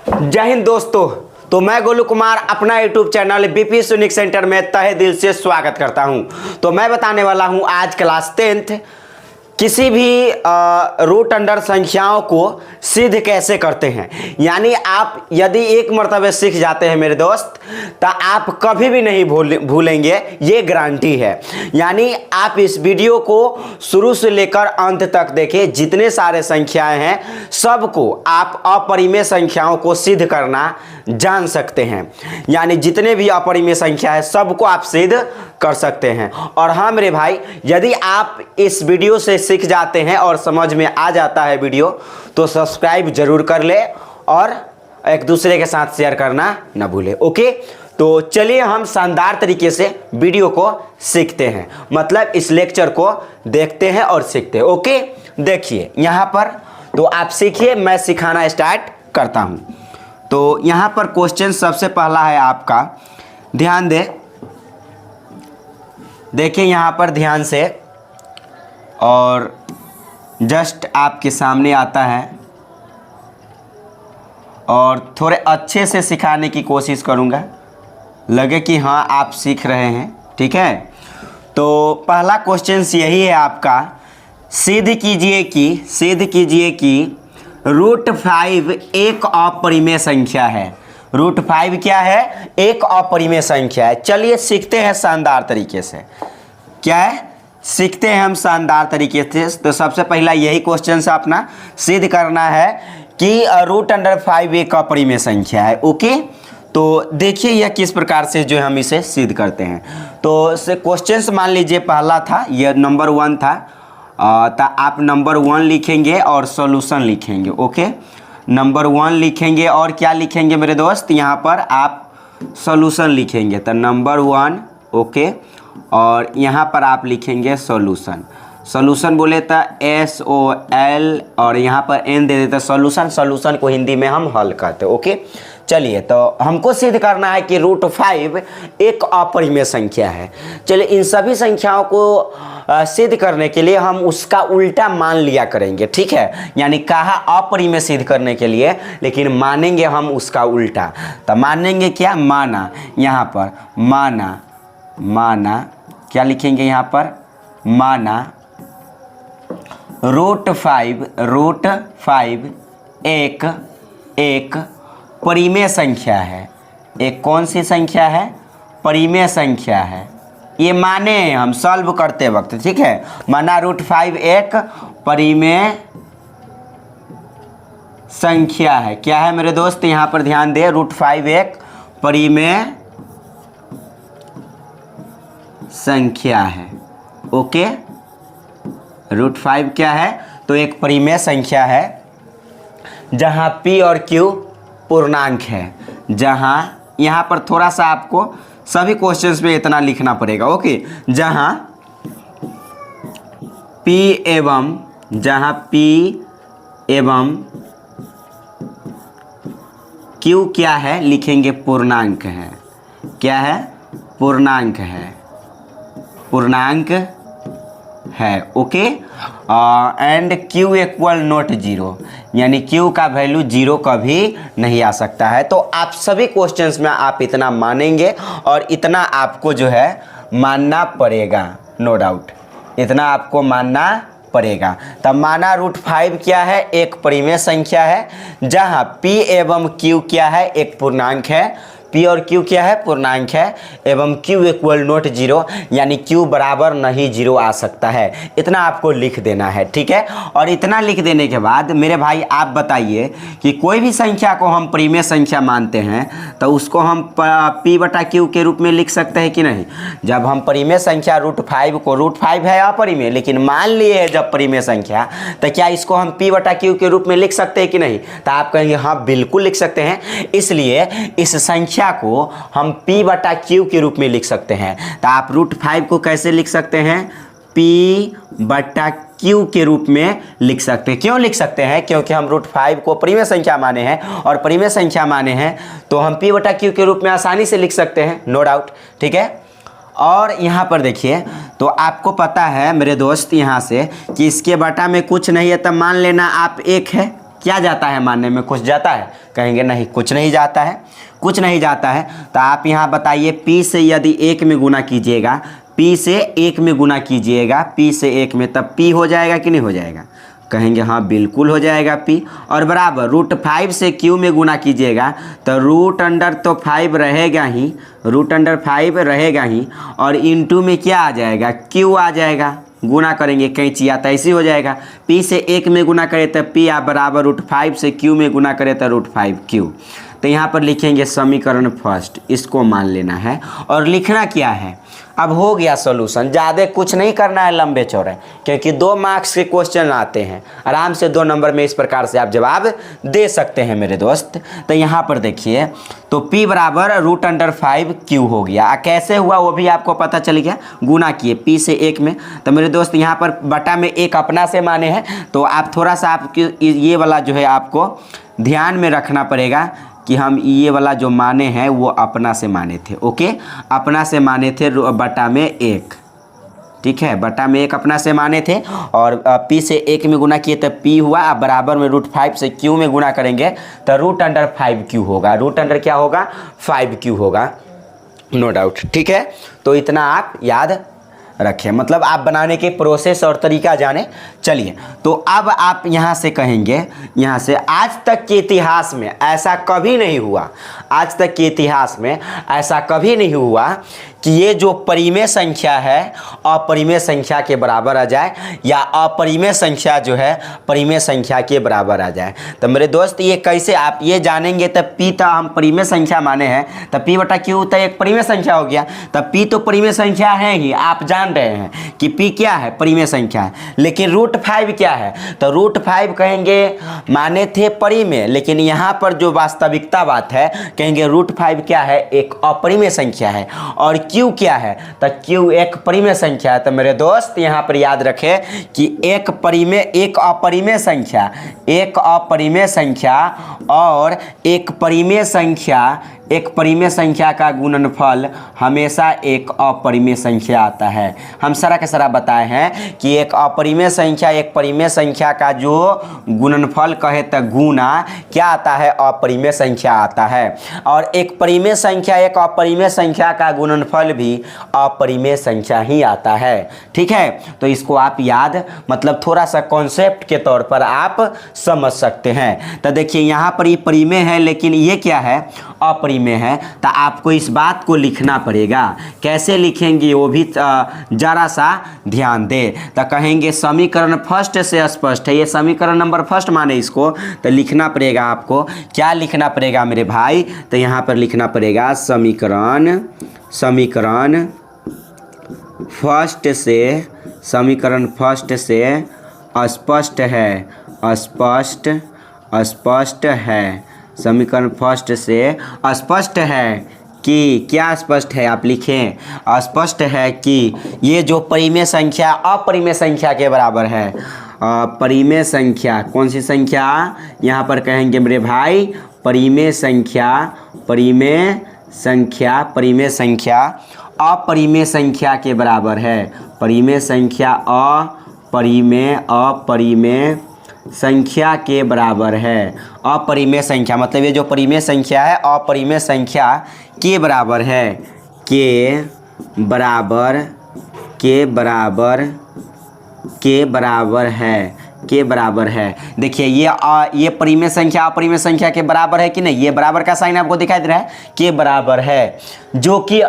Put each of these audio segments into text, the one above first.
जय हिंद दोस्तों। तो मैं गोलू कुमार अपना यूट्यूब चैनल बीपी सुनिक सेंटर में तहे दिल से स्वागत करता हूं। तो मैं बताने वाला हूं आज क्लास 10th किसी भी रूट अंडर संख्याओं को सिद्ध कैसे करते हैं। यानी आप यदि एक मर्तबे सीख जाते हैं मेरे दोस्त, तो आप कभी भी नहीं भूलेंगे, ये गारंटी है। यानी आप इस वीडियो को शुरू से लेकर अंत तक देखें। जितने सारे संख्याएं हैं सबको आप अपरिमेय संख्याओं को सिद्ध करना जान सकते हैं। यानी जितने भी अपरिमेय संख्या है सबको आप सिद्ध कर सकते हैं। और हाँ मेरे भाई, यदि आप इस वीडियो से सीख जाते हैं और समझ में आ जाता है वीडियो, तो सब्सक्राइब जरूर कर ले और एक दूसरे के साथ शेयर करना ना भूले। ओके, तो चलिए हम शानदार तरीके से वीडियो को सीखते हैं, मतलब इस लेक्चर को देखते हैं और सीखते हैं। ओके, देखिए यहाँ पर तो आप सीखिए, मैं सिखाना स्टार्ट करता हूँ। तो यहाँ पर क्वेश्चन सबसे पहला है आपका, ध्यान दे, देखिए यहाँ पर ध्यान से, और जस्ट आपके सामने आता है और थोड़े अच्छे से सिखाने की कोशिश करूँगा, लगे कि हाँ आप सीख रहे हैं। ठीक है, तो पहला क्वेश्चन यही है आपका, सिद्ध कीजिए कि √5 एक अपरिमेय संख्या है। √5 क्या है? एक अपरिमेय संख्या है। चलिए सीखते हैं शानदार तरीके से। क्या है? सीखते हैं हम शानदार तरीके से। तो सबसे पहला यही क्वेश्चन से अपना सिद्ध करना है कि √5 एक अपरिमेय संख्या है। ओके, तो देखिए यह किस प्रकार से जो हम इसे सिद्ध करते हैं। तो क्वेश्चन मान लीजिए पहला था, यह नंबर 1 था, तो आप नंबर 1 लिखेंगे और सॉल्यूशन लिखेंगे। ओके, नंबर 1 लिखेंगे और क्या लिखेंगे मेरे दोस्त, यहाँ पर आप सॉल्यूशन लिखेंगे। तो नंबर 1, ओके, और यहाँ पर आप लिखेंगे सॉल्यूशन बोले तो SOL और यहाँ पर N दे देते सॉल्यूशन को हिंदी में हम हल कहते हैं। ओके, चलिए तो हमको सिद्ध करना है कि √5 एक अपरिमेय संख्या है। चलिए इन सभी संख्याओं को सिद्ध करने के लिए हम उसका उल्टा मान लिया करेंगे। ठीक है, यानी कहा अपरिमेय सिद्ध करने के लिए, लेकिन मानेंगे हम उसका उल्टा। तो मानेंगे क्या? माना, यहाँ पर माना क्या लिखेंगे यहाँ पर? माना √5 एक परिमेय संख्या है। एक कौन सी संख्या है? परिमेय संख्या है। ये माने हम सॉल्व करते वक्त। ठीक है, माना √5 एक परिमेय संख्या है। क्या है मेरे दोस्त? यहाँ पर ध्यान दे, √5 एक परिमेय संख्या है। ओके, √5 क्या है? तो एक परिमेय संख्या है जहाँ P और Q पूर्णांक है। जहाँ यहाँ पर थोड़ा सा आपको सभी क्वेश्चंस में इतना लिखना पड़ेगा। ओके, जहाँ P एवं Q क्या है? लिखेंगे पूर्णांक है। क्या है? पूर्णांक है। Okay, and Q equal not 0, यानी Q का वैल्यू 0 कभी नहीं आ सकता है। तो आप सभी क्वेश्चंस में आप इतना मानेंगे और इतना आपको जो है मानना पड़ेगा, नो डाउट, इतना आपको मानना पड़ेगा। तब माना √5 क्या है? एक परिमेय संख्या है जहां P एवं Q क्या है? एक पूर्णांक है। P और Q क्या है? पूर्णांक है, एवं Q इक्वल नॉट 0, यानी Q बराबर नहीं 0 आ सकता है। इतना आपको लिख देना है। ठीक है, और इतना लिख देने के बाद मेरे भाई आप बताइए कि कोई भी संख्या को हम परिमेय संख्या मानते हैं तो उसको हम P/Q के रूप में लिख सकते हैं कि नहीं? जब हम परिमेय संख्या √5 को, √5 है अपरिमेय लेकिन मान लिए है जब परिमेय संख्या, तो क्या इसको हम P/Q के रूप में लिख सकते हैं कि नहीं? तो आप कहेंगे हाँ बिल्कुल लिख सकते हैं। इसलिए इस संख्या को हम P/Q के रूप में लिख सकते हैं। तो आप √5 को कैसे लिख सकते हैं? P/Q के रूप में लिख सकते हैं। क्यों लिख सकते हैं? क्योंकि हम √5 को परिमेय संख्या माने हैं, और परिमेय संख्या माने हैं तो हम P/Q के रूप में आसानी से लिख सकते हैं, नो डाउट। ठीक है, और यहाँ पर देखिए, तो आपको पता है मेरे दोस्त यहाँ से कि इसके बटा में कुछ नहीं है, तब मान लेना आप एक है। क्या जाता है मानने में, कुछ जाता है? कहेंगे नहीं, कुछ नहीं जाता है, कुछ नहीं जाता है। तो आप यहाँ बताइए, p से यदि 1 में गुना कीजिएगा, p से 1 में गुना कीजिएगा, p से 1 में, तब p हो जाएगा कि नहीं हो जाएगा? कहेंगे हाँ बिल्कुल हो जाएगा p। और बराबर √5 से q में गुना कीजिएगा तो √5 रहेगा ही, √5 रहेगा ही, और इंटू में क्या आ जाएगा? q आ जाएगा। गुना करेंगे कैंची आता ऐसे हो जाएगा। p से 1 में गुना करें तो p आप बराबर √5 से q में गुना करें तो √5q। तो यहाँ पर लिखेंगे समीकरण फर्स्ट, इसको मान लेना है। और लिखना क्या है? अब हो गया सॉल्यूशन, ज़्यादा कुछ नहीं करना है लंबे चौड़े, क्योंकि 2 मार्क्स के क्वेश्चन आते हैं, आराम से 2 नंबर में इस प्रकार से आप जवाब दे सकते हैं मेरे दोस्त। तो यहाँ पर देखिए, तो p बराबर √5q हो गया। कैसे हुआ वो भी आपको पता चल गया, गुना किए p से 1 में। तो मेरे दोस्त यहाँ पर बटा में 1 अपना से माने हैं, तो आप थोड़ा सा आपके ये वाला जो है आपको ध्यान में रखना पड़ेगा कि हम ये वाला जो माने हैं वो अपना से माने थे। ओके, अपना से माने थे बटा में 1, ठीक है, बटा में 1 अपना से माने थे। और p से 1 में गुना किए तो p हुआ, अब बराबर में √5 से q में गुना करेंगे तो √5q होगा। √, क्या होगा? 5q होगा, नो डाउट, ठीक है। तो इतना आप याद रखें, मतलब आप बनाने के प्रोसेस और तरीका जाने। चलिए, तो अब आप यहाँ से कहेंगे, यहाँ से आज तक के इतिहास में ऐसा कभी नहीं हुआ, आज तक के इतिहास में ऐसा कभी नहीं हुआ कि ये जो परिमेय संख्या है अपरिमेय संख्या के बराबर आ जाए, या अपरिमेय संख्या जो है परिमेय संख्या के बराबर आ जाए। तो मेरे दोस्त ये कैसे आप ये जानेंगे? तब p तो हम परिमेय संख्या माने हैं, तब p बटा q तो एक परिमेय संख्या हो गया। तब p तो परिमेय संख्या है ही, आप जान रहे हैं कि p क्या है? परिमेय संख्या है। लेकिन √5 क्या है? तो √5 कहेंगे माने थे परिमेय, लेकिन यहाँ पर जो वास्तविकता बात है, कहेंगे √5 क्या है? एक अपरिमेय संख्या है। और q क्या है? तो q एक परिमेय संख्या है। तो मेरे दोस्त यहाँ पर याद रखें कि एक अपरिमेय संख्या, एक अपरिमेय संख्या और एक परिमेय संख्या, एक परिमेय संख्या का गुणनफल हमेशा एक अपरिमेय संख्या आता है। हम सारा के सारा बताए हैं कि एक अपरिमेय संख्या एक परिमेय संख्या का जो गुणनफल कहे तो गुना क्या आता है? अपरिमेय संख्या आता है। और एक परिमेय संख्या एक अपरिमेय संख्या का गुणनफल भी अपरिमेय संख्या ही आता है, ठीक है। तो इसको आप याद, मतलब थोड़ा सा कॉन्सेप्ट के तौर पर आप समझ सकते हैं। तो देखिए यहाँ पर ये परिमेय है, लेकिन ये क्या है? अपरिमेय है। तो आपको इस बात को लिखना पड़ेगा। कैसे लिखेंगे वो भी जरा सा ध्यान दे। तो कहेंगे समीकरण फर्स्ट से स्पष्ट है, ये समीकरण नंबर फर्स्ट माने इसको, तो लिखना पड़ेगा आपको। क्या लिखना पड़ेगा मेरे भाई? तो यहाँ पर लिखना पड़ेगा समीकरण फर्स्ट से, समीकरण फर्स्ट से स्पष्ट है, स्पष्ट है। समीकरण फर्स्ट से स्पष्ट है कि क्या स्पष्ट है? आप लिखें स्पष्ट है कि ये जो परिमेय संख्या अपरिमेय संख्या के बराबर है। परिमेय संख्या कौन सी संख्या? यहाँ पर कहेंगे मेरे भाई परिमेय संख्या, परिमेय संख्या, परिमेय संख्या अपरिमेय संख्या के बराबर है। परिमेय संख्या अपरिमेय संख्या के बराबर है। अपरिमेय संख्या मतलब ये जो परिमेय संख्या है अपरिमेय संख्या के बराबर है, के बराबर है। देखिए ये परिमेय संख्या अपरिमेय संख्या के बराबर है कि नहीं? ये बराबर का साइन आपको दिखाई दे रहा है, के बराबर है, जो कि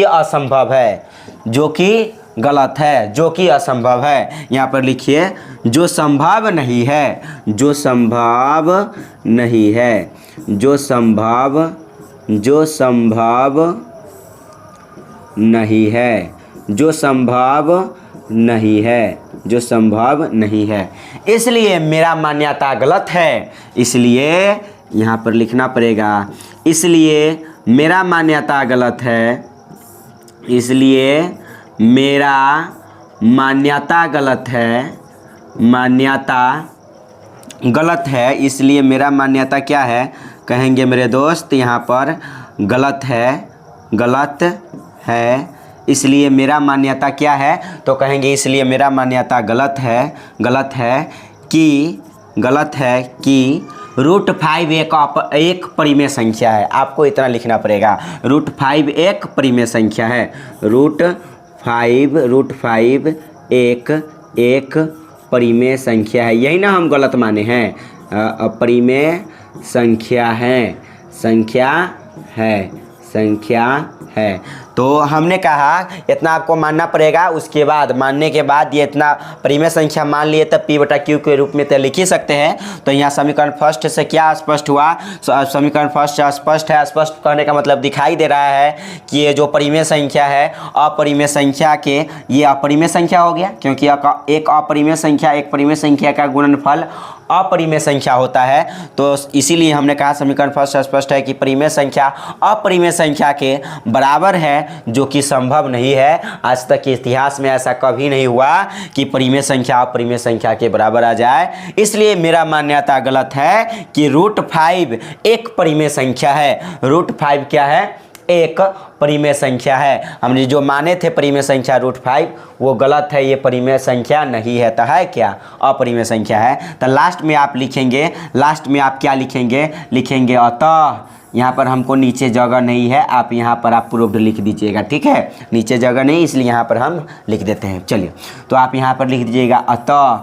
असंभव है, जो कि गलत है, जो कि असंभव है। यहाँ पर लिखिए जो संभव नहीं है, जो संभव नहीं है, जो संभव नहीं है, जो संभव नहीं है, जो संभव नहीं है। इसलिए मेरा मान्यता गलत है, इसलिए यहाँ पर लिखना पड़ेगा, इसलिए मेरा मान्यता गलत है, इसलिए मेरा मान्यता गलत है, मान्यता गलत है, इसलिए मेरा मान्यता क्या है? कहेंगे मेरे दोस्त यहाँ पर गलत है, इसलिए मेरा मान्यता क्या है? तो कहेंगे इसलिए मेरा मान्यता गलत है कि गलत है कि √5 एक परिमेय संख्या है। आपको इतना लिखना पड़ेगा, √5 एक परिमेय संख्या है। √5 एक परिमेय संख्या है, यही ना हम गलत माने हैं। अपरिमेय संख्या है। तो हमने कहा इतना आपको मानना पड़ेगा। उसके बाद मानने के बाद ये इतना परिमेय संख्या मान लिए तब P/Q के रूप में तो लिख ही सकते हैं। तो यहाँ समीकरण फर्स्ट से क्या स्पष्ट हुआ? समीकरण फर्स्ट स्पष्ट है। स्पष्ट कहने का मतलब दिखाई दे रहा है कि ये जो परिमेय संख्या है, अपरिमेय संख्या के ये अपरिमेय संख्या हो गया, क्योंकि एक अपरिमेय संख्या एक परिमेय संख्या का गुणनफल अपरिमेय संख्या होता है। तो इसीलिए हमने कहा समीकरण फर्स्ट स्पष्ट है कि परिमेय संख्या अपरिमेय संख्या के बराबर है, जो कि संभव नहीं है। आज तक के इतिहास में ऐसा कभी नहीं हुआ कि परिमेय संख्या अपरिमेय संख्या के बराबर आ जाए। इसलिए मेरा मान्यता गलत है कि √5 एक परिमेय संख्या है। √5 क्या है? एक परिमेय संख्या है। हमने जो माने थे परिमेय संख्या √5 वो गलत है, ये परिमेय संख्या नहीं है। तो है क्या? अपरिमेय संख्या है। तो लास्ट में आप लिखेंगे, लास्ट में आप क्या लिखेंगे? लिखेंगे अतः। यहाँ पर हमको नीचे जगह नहीं है, आप यहाँ पर आप प्रूव्ड लिख दीजिएगा, ठीक है। नीचे जगह नहीं इसलिए यहाँ पर हम लिख देते हैं। चलिए तो आप यहाँ पर लिख दीजिएगा अतः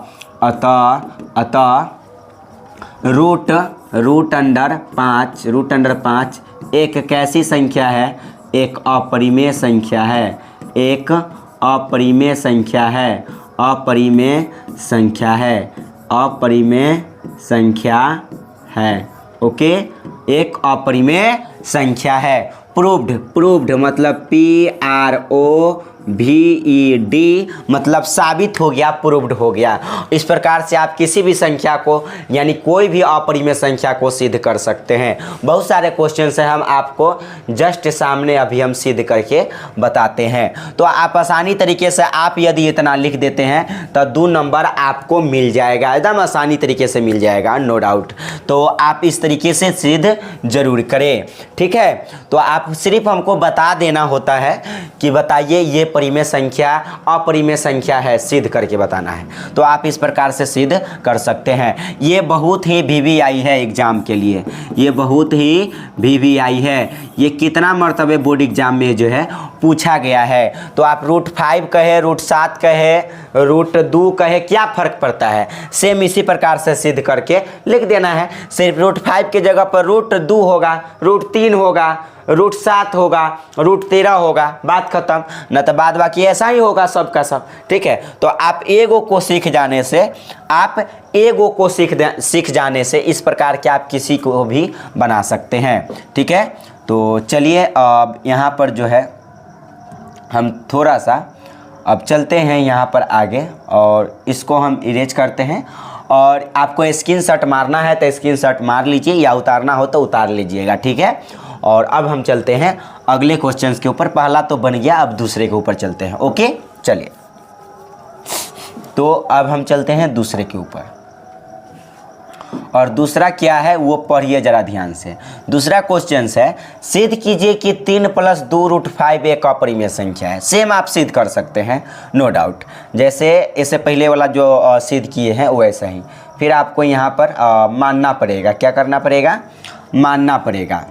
√5 एक कैसी संख्या है? एक अपरिमेय संख्या है। एक अपरिमेय संख्या है। अपरिमेय संख्या है। ओके, एक अपरिमेय संख्या है। प्रूव्ड मतलब PROVED मतलब साबित हो गया, प्रूव्ड हो गया। इस प्रकार से आप किसी भी संख्या को यानी कोई भी अपरिमेय संख्या को सिद्ध कर सकते हैं। बहुत सारे क्वेश्चंस हैं, हम आपको जस्ट सामने अभी हम सिद्ध करके बताते हैं। तो आप आसानी तरीके से आप यदि इतना लिख देते हैं तो 2 नंबर आपको मिल जाएगा, एकदम आसानी तरीके से मिल जाएगा, नो डाउट। तो आप इस तरीके से सिद्ध जरूर करें, ठीक है। तो आप सिर्फ हमको बता देना होता है कि बताइए ये परिमेय संख्या अपरिमेय संख्या है, सिद्ध करके बताना है। तो आप इस प्रकार से सिद्ध कर सकते हैं। ये बहुत ही VVI है एग्जाम के लिए, ये बहुत ही VVI है। ये कितना मर्तबे बोर्ड एग्जाम में जो है पूछा गया है। तो आप √5 कहे, √7 कहे, √2 कहे, क्या फ़र्क पड़ता है? सेम इसी प्रकार से सिद्ध करके लिख देना है। सिर्फ √5 की जगह पर √2 होगा, √3 होगा, √7 होगा, √13 होगा, बात खत्म। न तो बाद बाकी ऐसा ही होगा सबका सब, ठीक है। तो आप एगो को सीख जाने से इस प्रकार के आप किसी को भी बना सकते हैं, ठीक है। तो चलिए अब यहाँ पर जो है हम थोड़ा सा अब चलते हैं यहाँ पर आगे और इसको हम इरेज करते हैं। और आपको स्क्रीनशॉट मारना है तो स्क्रीनशॉट मार लीजिए या उतारना हो तो उतार लीजिएगा, ठीक है। और अब हम चलते हैं अगले क्वेश्चंस के ऊपर। पहला तो बन गया, अब दूसरे के ऊपर चलते हैं। ओके चलिए, तो अब हम चलते हैं दूसरे के ऊपर। और दूसरा क्या है वो पढ़िए जरा ध्यान से। दूसरा क्वेश्चन है, सिद्ध कीजिए कि 3 + 2 √5 एक अपरिमेय संख्या है। सेम आप सिद्ध कर सकते हैं, नो डाउट। जैसे इससे पहले वाला जो सिद्ध किए हैं वैसा ही। फिर आपको यहाँ पर मानना पड़ेगा, क्या करना पड़ेगा? मानना पड़ेगा,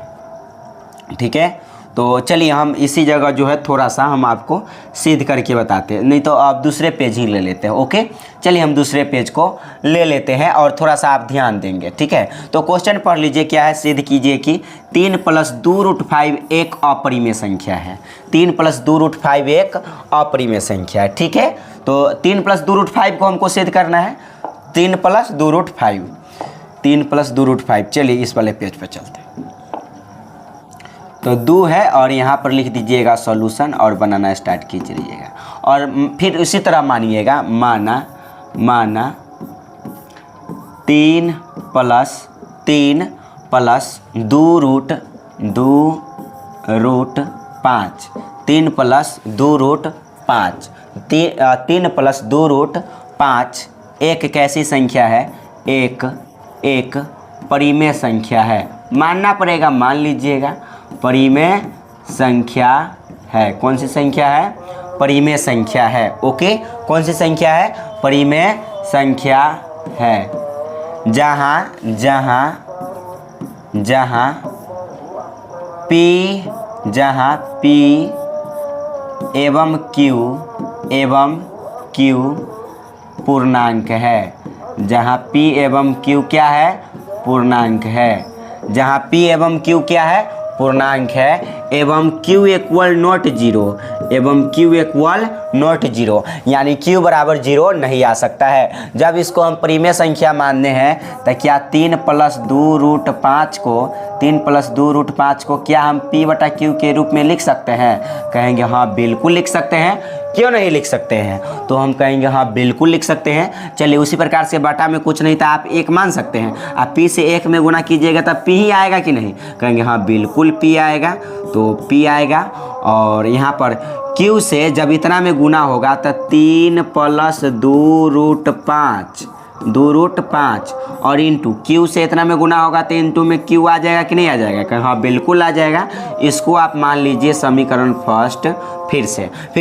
ठीक है। तो चलिए हम इसी जगह जो है थोड़ा सा हम आपको सिद्ध करके बताते हैं, नहीं तो आप दूसरे पेज ही ले लेते हैं। ओके चलिए हम दूसरे पेज को ले लेते हैं और थोड़ा सा आप ध्यान देंगे, ठीक है। तो क्वेश्चन पढ़ लीजिए, क्या है? सिद्ध कीजिए कि 3 + 2 √5 एक अपरिमेय संख्या है। 3 + 2 √5 एक अपरिमेय संख्या है, ठीक है। तो 3 + 2 √5 को हमको सिद्ध करना है। 3 + 2 √5, 3 + 2 √5। चलिए इस वाले पेज पर चलते हैं। तो 2 है और यहाँ पर लिख दीजिएगा सॉल्यूशन और बनाना स्टार्ट कीजिएगा। और फिर इसी तरह मानिएगा, माना 3 + 2 √5, 3 + 2 √5, 3 + 2 √5 एक कैसी संख्या है? एक परिमेय संख्या है। मानना पड़ेगा, मान लीजिएगा परिमेय संख्या है। कौन सी संख्या है? परिमेय संख्या है। ओके, कौन सी संख्या है? परिमेय संख्या है। जहाँ P एवं Q पूर्णांक है, जहाँ P एवं Q क्या है, पूर्णांक है, जहाँ P एवं Q क्या है, पूर्णांक है, एवं Q इक्वल नॉट जीरो, यानी Q बराबर 0 नहीं आ सकता है। जब इसको हम परिमेय संख्या मानने हैं तो क्या 3 + 2√5 को क्या हम P/Q के रूप में लिख सकते हैं? कहेंगे हाँ बिल्कुल लिख सकते हैं, क्यों नहीं लिख सकते हैं? तो हम कहेंगे हाँ बिल्कुल लिख सकते हैं। चलिए उसी प्रकार से बटा में कुछ नहीं था, आप 1 मान सकते हैं, आप P से 1 में गुना कीजिएगा तब P ही आएगा कि नहीं? कहेंगे हाँ बिल्कुल P आएगा, तो P आएगा। और यहाँ पर Q से जब इतना में गुना होगा तो 3 + 2√5 और इंटू Q से इतना में गुना होगा तो इंटू में Q आ जाएगा कि नहीं आ जाएगा? कहें हाँ बिल्कुल आ जाएगा। इसको आप मान लीजिए समीकरण फर्स्ट। फिर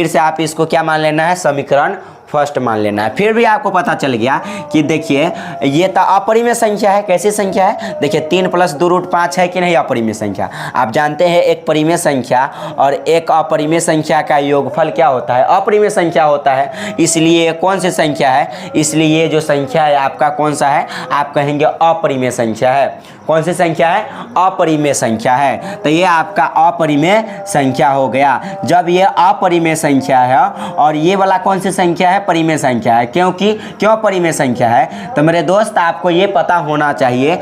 से आप इसको क्या मान लेना है, समीकरण फर्स्ट मान लेना है। फिर भी आपको पता चल गया कि देखिए ये तो अपरिमेय संख्या है। कैसी संख्या है? देखिए 3 + 2√5 है कि नहीं अपरिमेय संख्या? आप जानते हैं एक परिमेय संख्या और एक अपरिमेय संख्या का योगफल क्या होता है, अपरिमेय संख्या होता है। इसलिए कौन सी संख्या है, इसलिए जो संख्या है आपका कौन सा है, आप कहेंगे अपरिमेय संख्या है। कौन सी संख्या है? अपरिमेय संख्या है। तो ये आपका अपरिमेय संख्या हो गया। जब ये अपरिमेय संख्या है और ये वाला कौन सी संख्या है, परिमेय संख्या है। क्यों परिमेय संख्या है? तो मेरे दोस्त आपको ये पता होना चाहिए,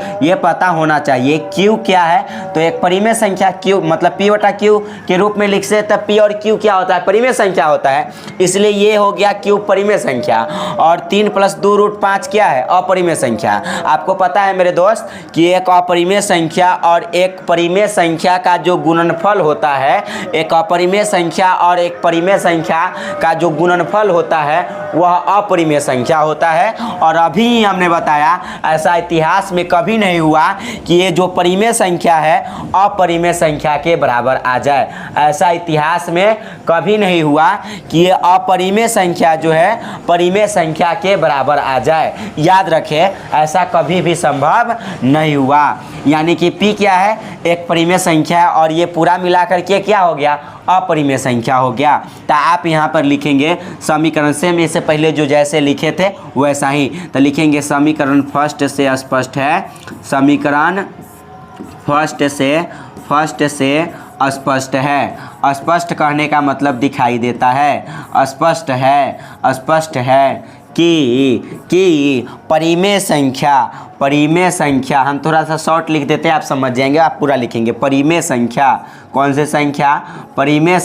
Q क्या है। तो एक परिमेय संख्या Q मतलब P/Q के रूप में लिख से, तब P और Q क्या होता है, परिमेय संख्या होता है। इसलिए ये हो गया Q परिमेय संख्या और 3 + 2√5 क्या है, अपरिमेय संख्या। आपको पता है मेरे दोस्त कि एक अपरिमेय संख्या और एक परिमेय संख्या का जो गुणनफल होता है, एक अपरिमेय संख्या और एक परिमेय संख्या का जो गुणनफल होता है वह अपरिमेय संख्या होता है। और अभी हमने बताया ऐसा इतिहास में कभी नहीं हुआ कि ये जो परिमेय संख्या है अपरिमेय संख्या के बराबर आ जाए। ऐसा इतिहास में कभी नहीं हुआ कि ये अपरिमेय संख्या जो है परिमेय संख्या के बराबर आ जाए। याद रखें ऐसा कभी भी संभव नहीं हुआ। यानी कि P क्या है, एक परिमेय संख्या है और ये पूरा मिलाकर के क्या हो गया, अपरिमेय संख्या हो गया। तो आप यहाँ पर लिखेंगे समीकरण से में से पहले जो जैसे लिखे थे वैसा ही, तो लिखेंगे समीकरण फर्स्ट से स्पष्ट है, समीकरण फर्स्ट से स्पष्ट है। स्पष्ट कहने का मतलब दिखाई देता है, स्पष्ट है कि परिमेय संख्या हम थोड़ा सा शॉर्ट लिख देते हैं, आप समझ जाएंगे, आप पूरा लिखेंगे। परिमेय संख्या, कौन सी संख्या, परिमेय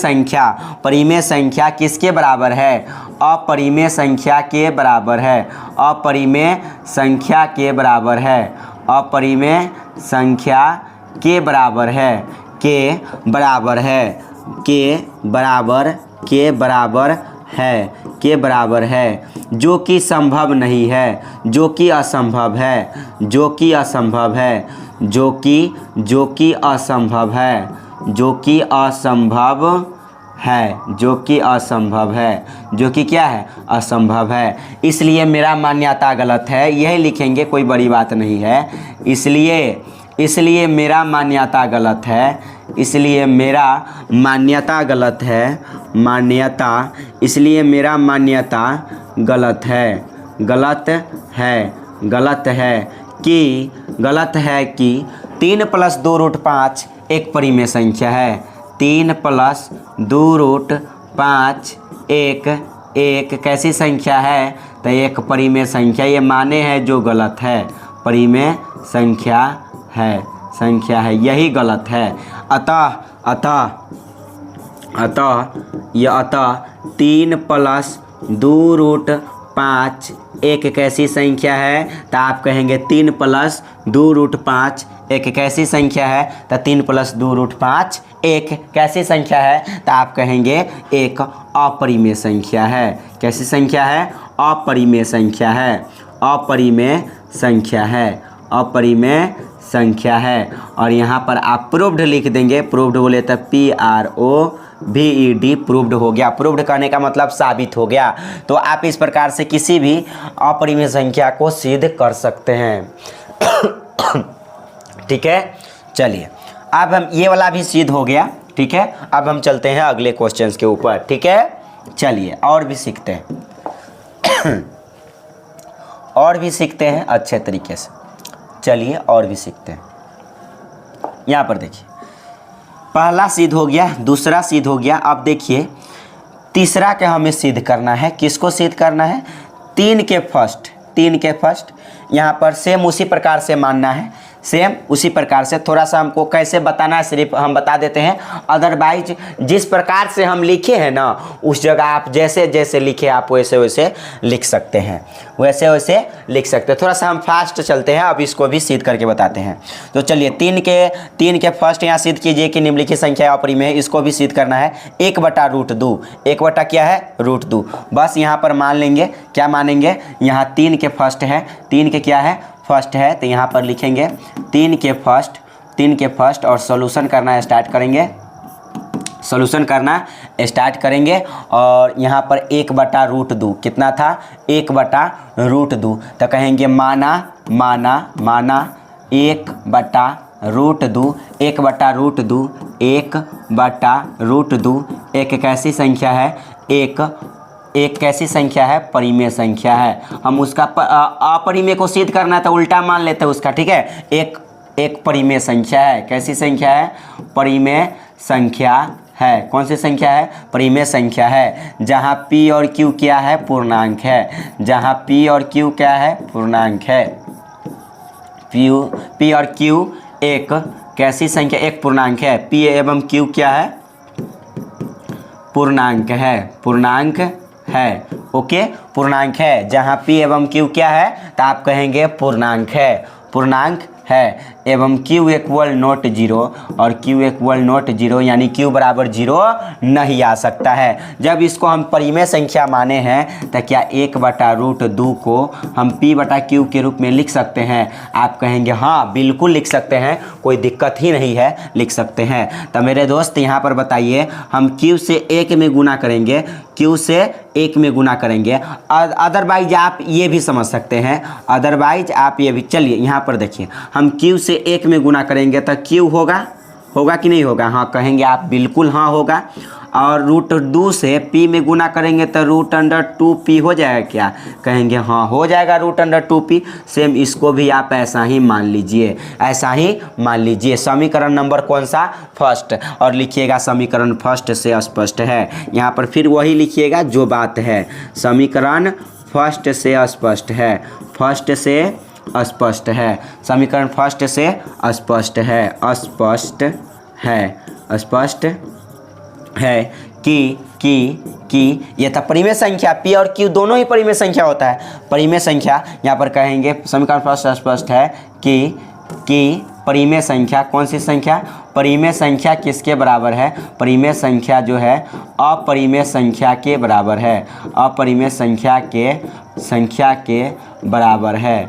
संख्या किसके बराबर है, अपरिमेय संख्या के बराबर है, अपरिमेय संख्या के बराबर है, अपरिमेय संख्या के बराबर है, के बराबर है, जो कि संभव नहीं है, जो कि असंभव है, जो कि असंभव है, जो कि असंभव है, जो कि असंभव है, जो कि असंभव है, जो कि क्या है, असंभव है। इसलिए मेरा मान्यता गलत है, यही लिखेंगे, कोई बड़ी बात नहीं है। इसलिए मेरा मान्यता गलत है, इसलिए मेरा मान्यता गलत है, इसलिए मेरा मान्यता गलत है कि 3 + 2√5 एक परिमेय संख्या है। 3 + 2√5 एक कैसी संख्या है, तो एक परिमेय संख्या। ये माने है जो गलत है, परिमेय संख्या है, यही गलत है। अतः 3 + 2√5 एक कैसी संख्या है, तो आप कहेंगे 3 + 2√5 एक कैसी संख्या है, तो 3 + 2√5 एक कैसी संख्या है, तो आप कहेंगे एक अपरिमेय संख्या है। कैसी संख्या है, अपरिमेय संख्या है, अपरिमेय संख्या है। और यहाँ पर आप प्रूव्ड लिख देंगे, प्रूव्ड बोले तो PROVED, प्रूव्ड हो गया। प्रूव्ड करने का मतलब साबित हो गया। तो आप इस प्रकार से किसी भी अपरिमेय संख्या को सिद्ध कर सकते हैं। ठीक है, चलिए अब हम ये वाला भी सिद्ध हो गया। ठीक है, अब हम चलते हैं अगले क्वेश्चंस के ऊपर। ठीक है, चलिए और भी सीखते हैं और भी सीखते हैं अच्छे तरीके से। चलिए और भी सीखते हैं। यहाँ पर देखिए, पहला सिद्ध हो गया, दूसरा सिद्ध हो गया। अब देखिए तीसरा के हमें सिद्ध करना है। किसको सिद्ध करना है? 3 के फर्स्ट। यहाँ पर सेम उसी प्रकार से मानना है, सेम उसी प्रकार से। थोड़ा सा हमको कैसे बताना है सिर्फ हम बता देते हैं। अदरवाइज जिस प्रकार से हम लिखे हैं ना, उस जगह आप जैसे जैसे लिखे आप वैसे वैसे लिख सकते हैं, वैसे वैसे लिख सकते हैं। थोड़ा सा हम फास्ट चलते हैं, अब इसको भी सिद्ध करके बताते हैं। तो चलिए 3 के फर्स्ट यहाँ सिद्ध कीजिए कि निम्नलिखित संख्या अपरिमेय है। इसको भी सिद्ध करना है 1/√2। 1 क्या है? √2। बस यहाँ पर मान लेंगे, क्या मानेंगे? यहाँ 3 के फर्स्ट है, 3 के क्या है? फर्स्ट है। तो यहाँ पर लिखेंगे 3 के फर्स्ट और सॉल्यूशन करना स्टार्ट करेंगे। और यहाँ पर 1/√2 कितना था? 1/√2। तो कहेंगे माना 1/√2। 1/√2 एक कैसी संख्या है? एक कैसी संख्या है? परिमेय संख्या है। हम उसका अपरिमेय को सिद्ध करना है तो उल्टा मान लेते हैं उसका। ठीक है, एक परिमेय संख्या है। कैसी संख्या है? परिमेय संख्या है। कौन सी संख्या है? परिमेय संख्या है। जहाँ P और Q क्या है? पूर्णांक है। जहाँ P और Q क्या है? पूर्णांक है। P और Q एक कैसी संख्या? एक पूर्णांक है। P एवं Q क्या है? पूर्णांक है। ओके, पूर्णांक है। जहाँ P एवं Q क्या है? तो आप कहेंगे पूर्णांक है। एवं Q = नॉट 0 और Q = नॉट 0 यानी Q = 0 नहीं आ सकता है। जब इसको हम परिमेय संख्या माने हैं तो क्या 1/√2 को हम P/Q के रूप में लिख सकते हैं? आप कहेंगे हाँ बिल्कुल लिख सकते हैं, कोई दिक्कत ही नहीं है, लिख सकते हैं। तो मेरे दोस्त यहाँ पर बताइए, हम Q से 1 में गुना करेंगे, Q से 1 में गुना करेंगे। अदरवाइज आप ये भी समझ सकते हैं, चलिए यहाँ पर देखिए, हम Q से 1 में गुना करेंगे तो Q होगा कि नहीं होगा? हाँ कहेंगे आप, बिल्कुल हाँ होगा। और √2 से P में गुना करेंगे तो √2P हो जाएगा क्या? कहेंगे हाँ हो जाएगा √2P। सेम इसको भी आप ऐसा ही मान लीजिए। समीकरण नंबर कौन सा? फर्स्ट। और लिखिएगा समीकरण फर्स्ट से स्पष्ट है। यहाँ पर फिर वही लिखिएगा जो बात है, समीकरण फर्स्ट से स्पष्ट है। समीकरण फर्स्ट से स्पष्ट है कि ये था परिमेय संख्या। P और Q दोनों ही परिमेय संख्या होता है। परिमेय संख्या यहाँ पर कहेंगे समीकरण फर्स्ट स्पष्ट है कि परिमेय संख्या कौन सी संख्या? परिमेय संख्या किसके बराबर है? परिमेय संख्या जो है अपरिमेय संख्या के बराबर है। अपरिमेय संख्या के बराबर है।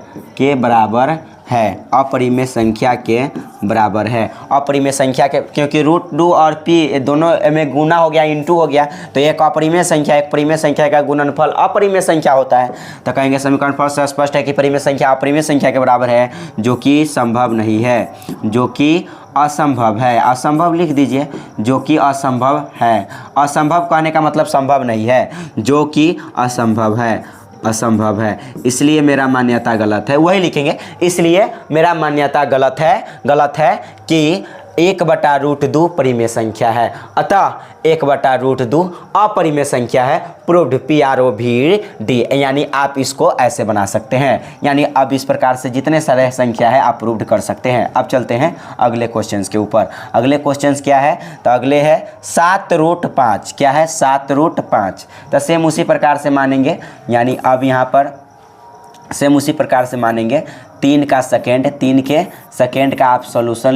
अपरिमेय संख्या के बराबर है। अपरिमेय संख्या के, क्योंकि √2 और P दोनों में गुना हो गया, इंटू हो गया, तो एक अपरिमेय संख्या एक परिमेय संख्या का गुणनफल अपरिमेय संख्या होता है। तो कहेंगे समीकरण फर्स्ट से स्पष्ट है कि परिमेय संख्या अपरिमेय संख्या के बराबर है, जो कि संभव नहीं है, जो कि असंभव है। असंभव लिख दीजिए, जो कि असंभव है। असंभव कहने का मतलब संभव नहीं है, जो कि असंभव है। इसलिए मेरा मान्यता गलत है, वही लिखेंगे। इसलिए मेरा मान्यता गलत है कि 1/√2 परिमेय संख्या है। अतः 1/√2 अपरिमेय संख्या है। Proved PROVD। यानी आप इसको ऐसे बना सकते हैं। यानी अब इस प्रकार से जितने सारे संख्या है आप प्रूव्ड कर सकते हैं। अब चलते हैं अगले क्वेश्चंस के ऊपर। अगले क्वेश्चंस क्या है? तो अगले है 7√5। क्या है? 7√5। तो सेम उसी प्रकार से मानेंगे, यानी अब यहाँ पर सेम उसी प्रकार से मानेंगे। 3 के सेकेंड का आप सॉल्यूशन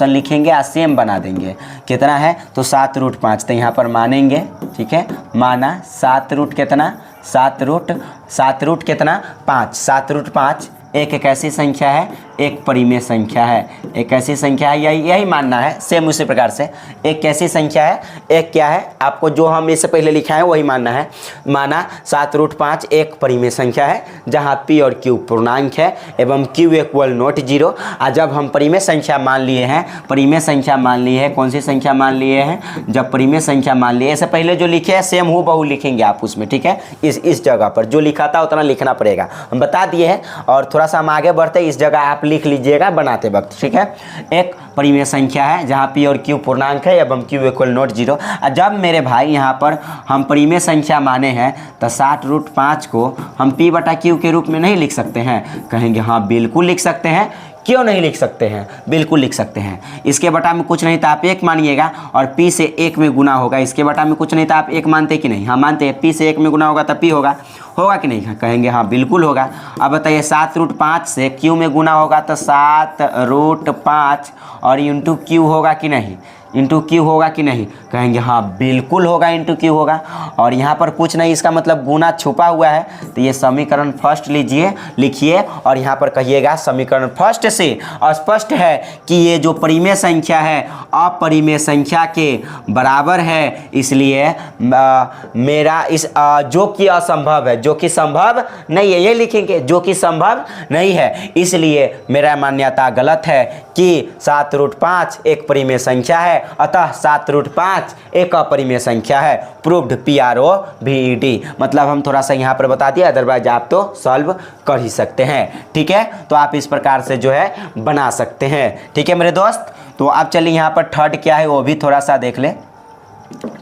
लिखेंगे और सेम बना देंगे। कितना है? तो 7√5। तो यहाँ पर मानेंगे, ठीक है, माना 7 कितना? 7 कितना? 5। 7√5 एक कैसी संख्या है? एक परिमेय संख्या है। एक ऐसी संख्या है, यही मानना है। सेम उसी प्रकार से एक कैसी संख्या है, एक क्या है, आपको जो हम इससे पहले लिखा है वही मानना है। माना 7√5 एक परिमेय संख्या है जहाँ p और q पूर्णांक है एवं q इक्वल नॉट 0। जब हम परिमेय संख्या मान लिए हैं, परिमेय संख्या मान लिए हैं, कौन सी संख्या मान लिए हैं, जब परिमेय संख्या मान लिए, इससे पहले जो लिखे हैं सेम हूबहू लिखेंगे आप उसमें, ठीक है। इस जगह पर जो लिखा था उतना लिखना पड़ेगा, हम बता दिए हैं। और थोड़ा सा हम आगे बढ़ते, इस जगह आप लिख लीजिएगा बनाते वक्त, ठीक है। एक परिमेय संख्या है जहाँ p और q पूर्णांक है एवं q इक्वल नॉट 0। जब मेरे भाई यहाँ पर हम परिमेय संख्या माने हैं तो 7√5 को हम p बटा q के रूप में नहीं लिख सकते हैं। कहेंगे हाँ बिल्कुल लिख सकते हैं। क्यों नहीं लिख सकते हैं? बिल्कुल लिख सकते हैं। इसके बटा में कुछ नहीं था, आप 1 मानिएगा और p से 1 में गुना होगा। इसके बटा में कुछ नहीं था, आप 1 मानते कि नहीं? हाँ मानते हैं। p से 1 में गुना होगा तो p होगा कि नहीं? कहेंगे हाँ बिल्कुल होगा। अब बताइए 7√5 से q में गुना होगा तो 7√5 और इंटू q होगा कि नहीं? इंटू q होगा कि नहीं? कहेंगे हाँ बिल्कुल होगा, इंटू q होगा। और यहाँ पर कुछ नहीं, इसका मतलब गुना छुपा हुआ है। तो ये समीकरण फर्स्ट लिखिए और यहाँ पर कहिएगा समीकरण फर्स्ट से स्पष्ट है कि ये जो परिमेय संख्या है अपरिमेय संख्या के बराबर है। इसलिए मेरा इस जो कि असंभव है, जो कि संभव नहीं है, ये लिखेंगे जो कि संभव नहीं है। इसलिए मेरा मान्यता गलत है कि 7√5 एक परिमेय संख्या है, अतः 7√5 एक अपरिमेय संख्या है। Proved PROVED। मतलब हम थोड़ा सा यहाँ पर बता दिया, अदरवाइज आप तो सॉल्व कर ही सकते हैं, ठीक है। तो आप इस प्रकार से जो है बना सकते हैं, ठीक है मेरे दोस्त। तो अब चलिए यहाँ पर थर्ड क्या है वो भी थोड़ा सा देख ले।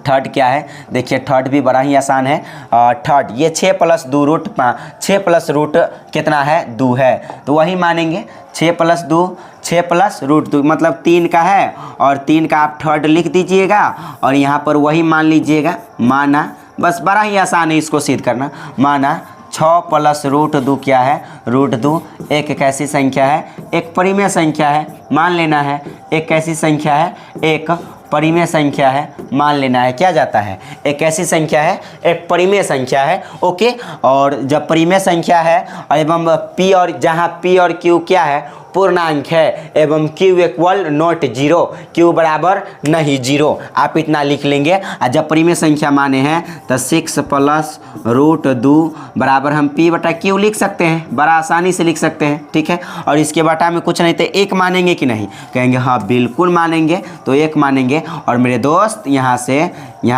थर्ड क्या है, देखिए थर्ड भी बड़ा ही आसान है। थर्ड ये 6 + 2√5, 6 प्लस रूट कितना है? 2 है। तो वही मानेंगे 6 + 2, 6 + √2 मतलब 3 का है और 3 का आप थर्ड लिख दीजिएगा और यहाँ पर वही मान लीजिएगा। माना, बस बड़ा ही आसान है इसको सिद्ध करना। माना 6 + √2 क्या है? √2 एक कैसी संख्या है? एक परिमेय संख्या है, मान लेना है। एक कैसी संख्या है? एक परिमेय संख्या है, मान लेना है। क्या जाता है? एक ऐसी संख्या है, एक परिमेय संख्या है, ओके। और जब परिमेय संख्या है एवं p और जहाँ p और q क्या है? पूर्णांक है एवं q इक्वल नॉट 0, q बराबर नहीं 0, आप इतना लिख लेंगे। और जब परिमेय संख्या माने हैं तो 6 + √2 बराबर हम p बटा q लिख सकते हैं, बड़ा आसानी से लिख सकते हैं, ठीक है। और इसके बटा में कुछ नहीं तो 1 मानेंगे कि नहीं? कहेंगे हाँ बिल्कुल मानेंगे, तो 1 मानेंगे। और मेरे दोस्त यहाँ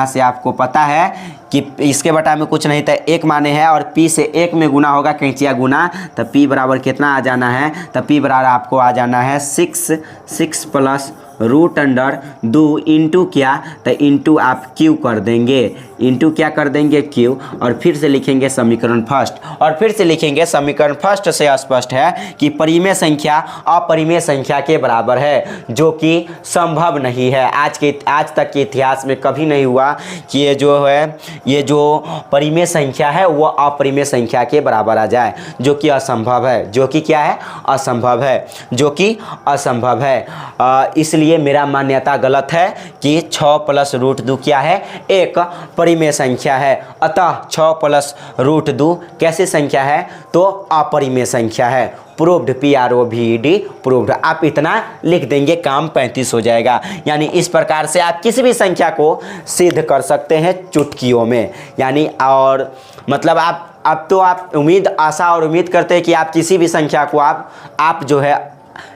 से आपको पता है कि इसके बटा में कुछ नहीं था, 1 माने हैं और p से 1 में गुना होगा, कैंचिया गुना, तो p बराबर कितना आ जाना है? तो p बराबर आपको आ जाना है 6 + √2 इंटू क्या? तो इंटू आप q कर देंगे, इंटू क्या कर देंगे? q। और फिर से लिखेंगे समीकरण फर्स्ट, और फिर से लिखेंगे समीकरण फर्स्ट से स्पष्ट है कि परिमेय संख्या अपरिमेय संख्या के बराबर है, जो कि संभव नहीं है। आज तक के इतिहास में कभी नहीं हुआ कि ये जो परिमेय संख्या है वो अपरिमेय संख्या के बराबर आ जाए, जो कि असंभव है। जो कि क्या है? असंभव है, जो कि असंभव है। इसलिए मेरा मान्यता गलत है कि 6 + √2 क्या है? एक परिमेय संख्या है, अतः 6 + √2 कैसी संख्या है? तो अपरिमेय संख्या है। Proved PROVED proved. आप इतना लिख देंगे, काम 35 हो जाएगा। यानी इस प्रकार से आप किसी भी संख्या को सिद्ध कर सकते हैं चुटकियों में। यानी और मतलब आप आशा और उम्मीद करते हैं कि आप किसी भी संख्या को आप जो है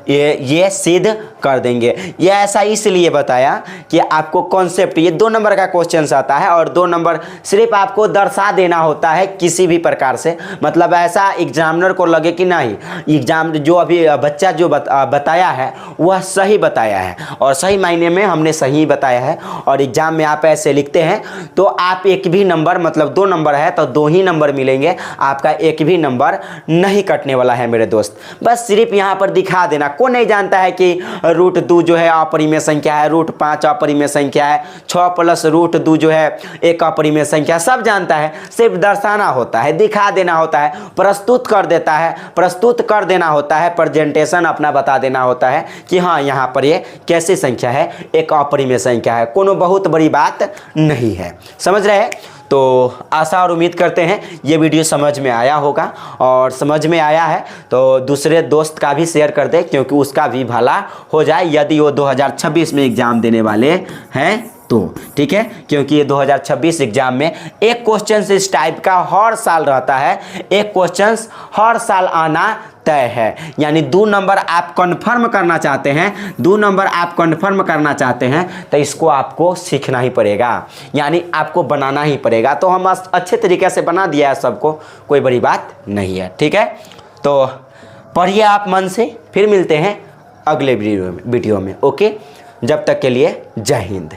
ये सिद्ध कर देंगे। ये ऐसा इसलिए बताया कि आपको कॉन्सेप्ट, ये 2 नंबर का क्वेश्चन आता है और 2 नंबर सिर्फ आपको दर्शा देना होता है किसी भी प्रकार से। मतलब ऐसा एग्जामिनर को लगे कि नहीं, एग्जाम जो अभी बच्चा जो बताया है वह सही बताया है और सही मायने में हमने सही बताया है। और एग्जाम में आप ऐसे लिखते हैं तो आप एक भी नंबर, मतलब 2 नंबर है तो 2 ही नंबर मिलेंगे, आपका एक भी नंबर नहीं कटने वाला है मेरे दोस्त। बस सिर्फ यहाँ पर दिखा देना। कौन नहीं जानता है कि √2 जो है अपरिमेय संख्या है, √5 अपरिमेय संख्या है, 6 + √2 जो है एक अपरिमेय संख्या, सब जानता है। सिर्फ दर्शाना होता है, दिखा देना होता है, प्रस्तुत कर देना होता है, प्रेजेंटेशन अपना बता देना होता है कि हाँ यहाँ पर ये कैसी संख्या है? एक अपरिमेय संख्या है। कोनो बहुत बड़ी बात नहीं है, समझ रहे हैं? तो आशा और उम्मीद करते हैं ये वीडियो समझ में आया होगा, और समझ में आया है तो दूसरे दोस्त का भी शेयर कर दे, क्योंकि उसका भी भला हो जाए यदि वो 2026 में एग्ज़ाम देने वाले हैं तो, ठीक है। क्योंकि ये 2026 एग्ज़ाम में एक क्वेश्चन इस टाइप का हर साल रहता है, एक क्वेश्चन हर साल आना तय है। यानी 2 नंबर आप कंफर्म करना चाहते हैं, 2 नंबर आप कंफर्म करना चाहते हैं तो इसको आपको सीखना ही पड़ेगा, यानी आपको बनाना ही पड़ेगा। तो हम अच्छे तरीके से बना दिया है सबको, कोई बड़ी बात नहीं है, ठीक है। तो पढ़िए आप मन से, फिर मिलते हैं अगले वीडियो में। ओके, जब तक के लिए जय हिंद।